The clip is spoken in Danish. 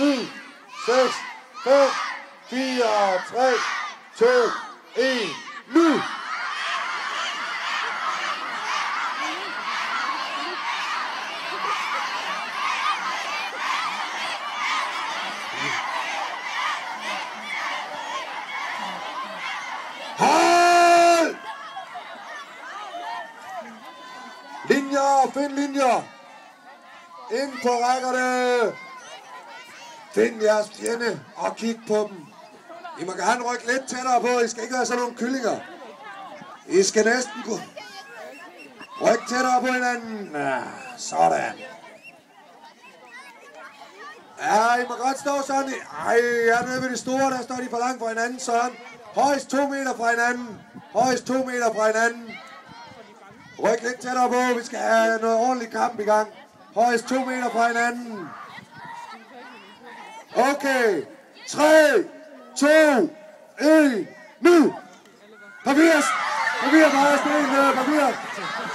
7, 6, 5, 4, 3, 2, 1, nu! Hold! Linjer, find linjer. Ind på rækkerne. Find jeres fjende og kig på dem. I må gerne rykke lidt tættere på. I skal ikke være sådan nogle kyllinger. I skal næsten gå. Ryk tættere på hinanden. Ja, sådan. Ja, I må godt stå sådan. Ej, jeg er nede ved de store. Der står de for langt fra hinanden. Sådan. Højst 2 meter fra hinanden. Højst 2 meter fra hinanden. Ryk lidt tættere på. Vi skal have noget ordentligt kamp i gang. Højst 2 meter fra hinanden. Okay. 3, 2, 1, nu! Papir, papir, papir, papir.